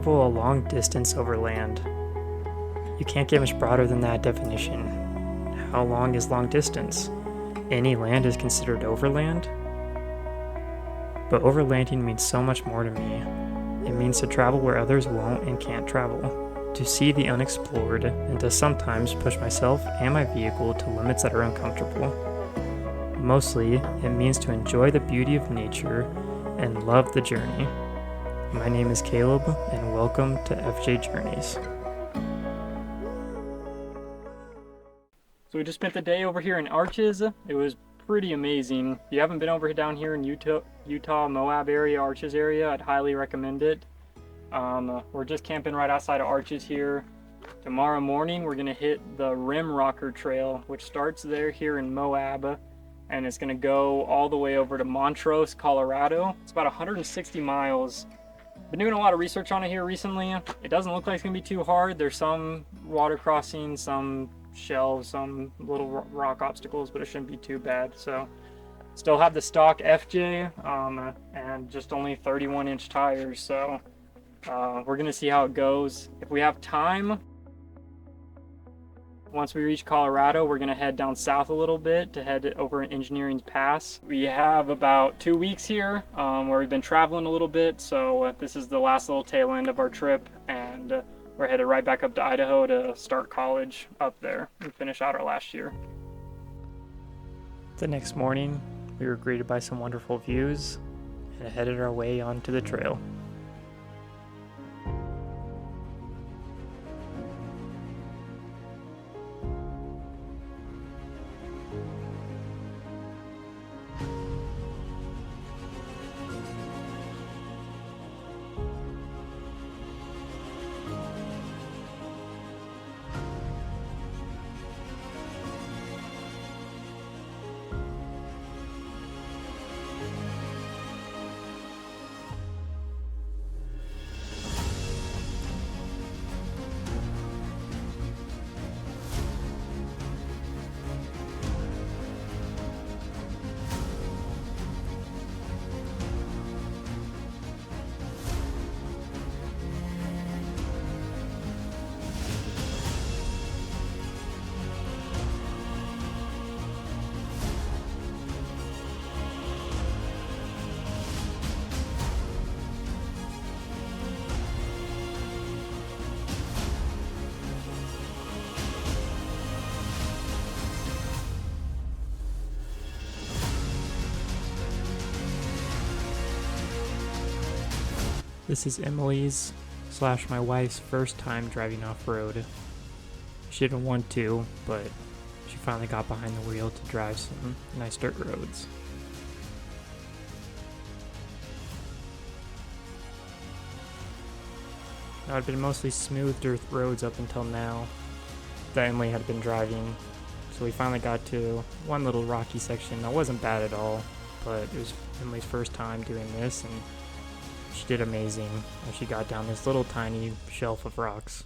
travel a long distance overland. You can't get much broader than that definition. How long is long distance? Any land is considered overland? But overlanding means so much more to me. It means to travel where others won't and can't travel, to see the unexplored, and to sometimes push myself and my vehicle to limits that are uncomfortable. Mostly, it means to enjoy the beauty of nature and love the journey. My name is Caleb, and welcome to FJ Journeys. So we just spent the day over here in Arches. It was pretty amazing. If you haven't been over down here in Utah, Moab area, Arches area, I'd highly recommend it. We're just camping right outside of Arches here. Tomorrow morning we're gonna hit the Rim Rocker Trail, which starts here in Moab, and it's gonna go all the way over to Montrose, Colorado. It's about 160 miles. Been doing a lot of research on it here recently. It doesn't look like it's gonna be too hard. There's some water crossings, some shelves, some little rock obstacles, but it shouldn't be too bad. So still have the stock FJ and just only 31-inch tires, so we're gonna see how it goes. If we have time, once we reach Colorado, we're gonna head down south a little bit to head over Engineering Pass. We have about 2 weeks here where we've been traveling a little bit, so this is the last little tail end of our trip, and we're headed right back up to Idaho to start college up there and finish out our last year. The next morning, we were greeted by some wonderful views and headed our way onto the trail. This is Emily's / my wife's first time driving off-road. She didn't want to, but she finally got behind the wheel to drive some nice dirt roads. Now, it had been mostly smooth dirt roads up until now that Emily had been driving, so we finally got to one little rocky section that wasn't bad at all, but it was Emily's first time doing this, and she did amazing as she got down this little tiny shelf of rocks.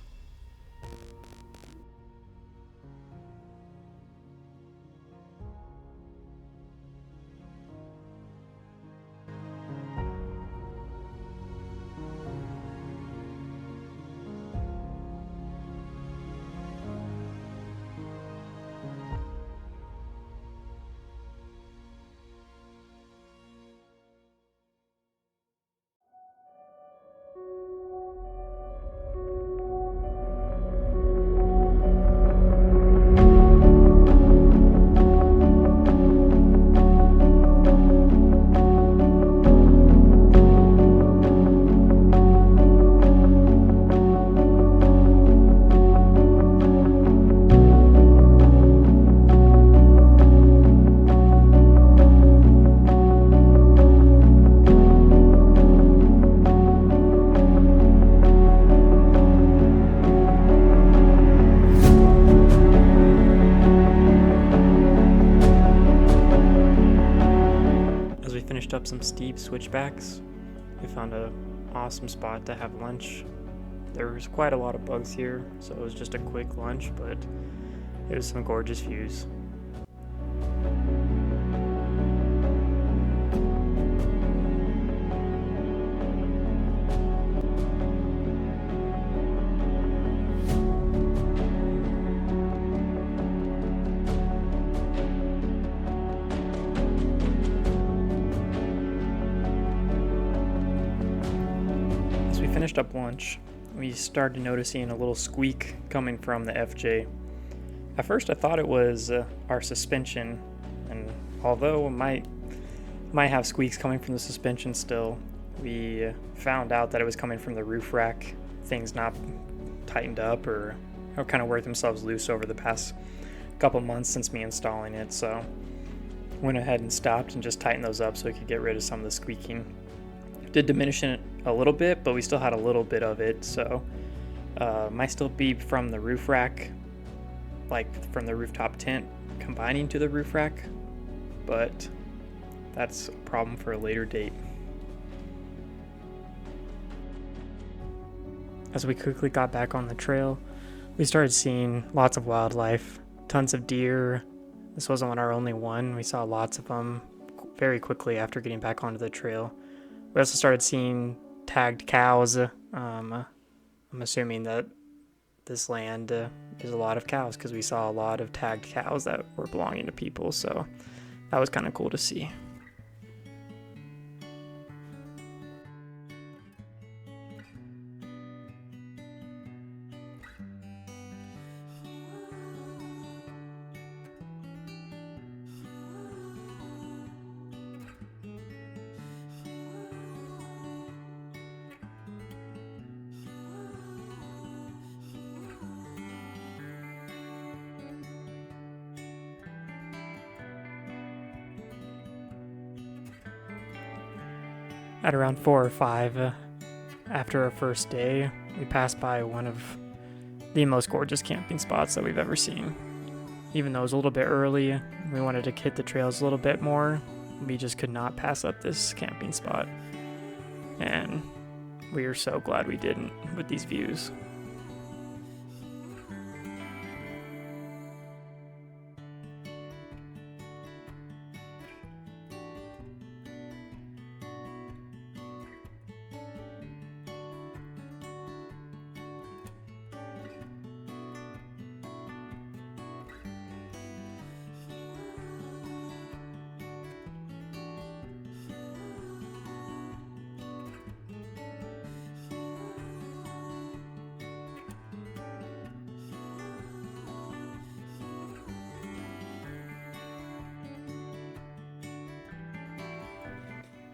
Up some steep switchbacks. We found an awesome spot to have lunch. There was quite a lot of bugs here, so it was just a quick lunch, but it was some gorgeous views. finished up lunch, we started noticing a little squeak coming from the FJ. At first I thought it was our suspension, and although it might have squeaks coming from the suspension still, we found out that it was coming from the roof rack, things not tightened up or kind of worked themselves loose over the past couple months since me installing it, so went ahead and stopped and just tightened those up so we could get rid of some of the squeaking. Did diminish it a little bit, but we still had a little bit of it, so might still be from the roof rack, like from the rooftop tent combining to the roof rack, but that's a problem for a later date. As we quickly got back on the trail, we started seeing lots of wildlife, tons of deer. This wasn't our only one. We saw lots of them very quickly after getting back onto the trail. We also started seeing tagged cows. I'm assuming that this land is a lot of cows because we saw a lot of tagged cows that were belonging to people, so that was kind of cool to see. At around 4 or 5, after our first day, we passed by one of the most gorgeous camping spots that we've ever seen. Even though it was a little bit early, we wanted to hit the trails a little bit more, we just could not pass up this camping spot. And we are so glad we didn't with these views.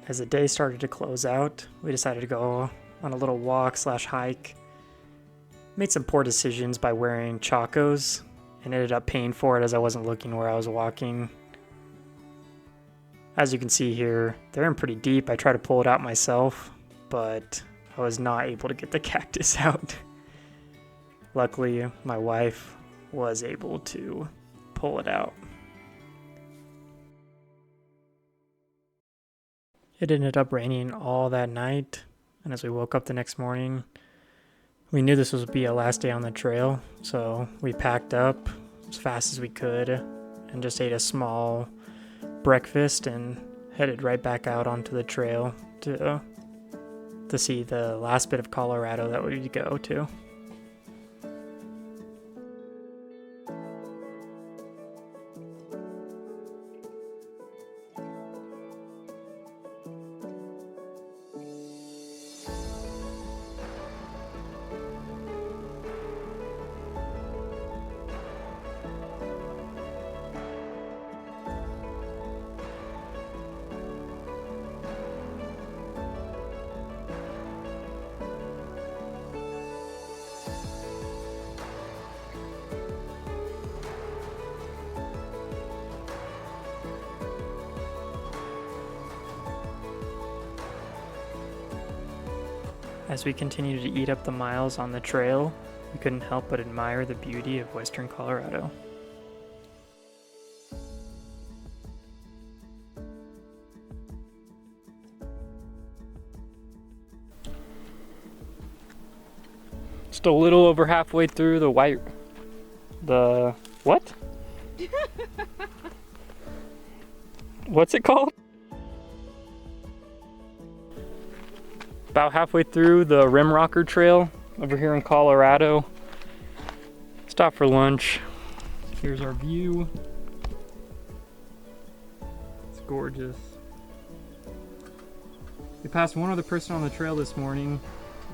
As the day started to close out, we decided to go on a little walk/hike. Made some poor decisions by wearing chacos and ended up paying for it as I wasn't looking where I was walking. As you can see here, they're in pretty deep. I tried to pull it out myself, but I was not able to get the cactus out. Luckily, my wife was able to pull it out. It ended up raining all that night, and as we woke up the next morning, we knew this would be our last day on the trail, so we packed up as fast as we could and just ate a small breakfast and headed right back out onto the trail to see the last bit of Colorado that we'd go to. As we continued to eat up the miles on the trail, we couldn't help but admire the beauty of western Colorado. Just a little over halfway through the what? What's it called? About halfway through the Rim Rocker Trail over here in Colorado. Stop for lunch. Here's our view. It's gorgeous. We passed one other person on the trail this morning.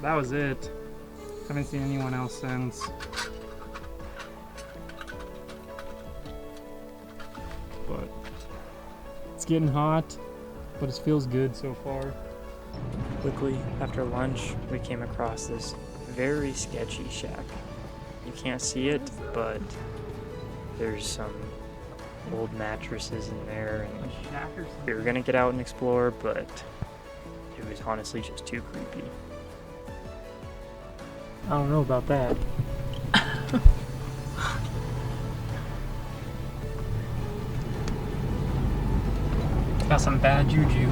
that was it. Haven't seen anyone else since. But it's getting hot, but it feels good so far. Quickly, after lunch, we came across this very sketchy shack. You can't see it, but there's some old mattresses in there, and we were gonna get out and explore, but it was honestly just too creepy. I don't know about that. Got some bad juju.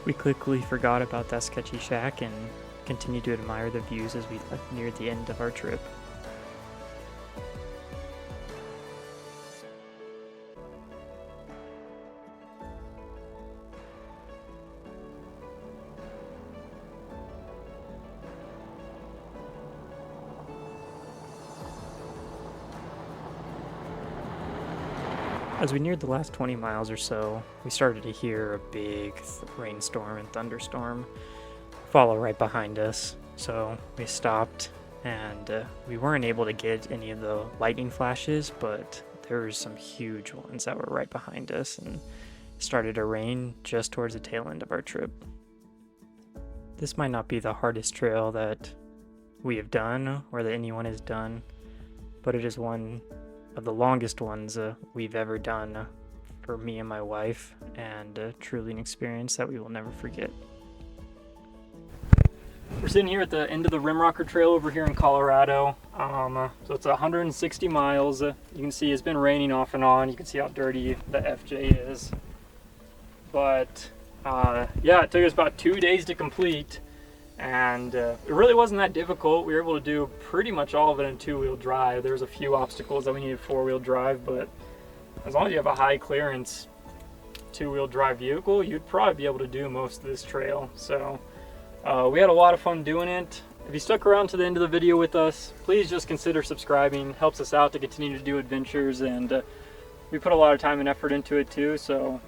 We quickly forgot about that sketchy shack and continued to admire the views as we neared the end of our trip. As we neared the last 20 miles or so, we started to hear a big rainstorm and thunderstorm follow right behind us. So we stopped, and we weren't able to get any of the lightning flashes, but there were some huge ones that were right behind us, and it started to rain just towards the tail end of our trip. This might not be the hardest trail that we have done or that anyone has done, but it is one of the longest ones we've ever done for me and my wife, and truly an experience that we will never forget. We're sitting here at the end of the Rimrocker Trail over here in Colorado. So it's 160 miles. You can see it's been raining off and on. You can see how dirty the FJ is. But yeah, it took us about 2 days to complete. And it really wasn't that difficult. We were able to do pretty much all of it in two-wheel drive. There was a few obstacles that we needed four-wheel drive, but as long as you have a high clearance two-wheel drive vehicle, you'd probably be able to do most of this trail. So we had a lot of fun doing it. If you stuck around to the end of the video with us, please just consider subscribing. Helps us out to continue to do adventures, and we put a lot of time and effort into it too. So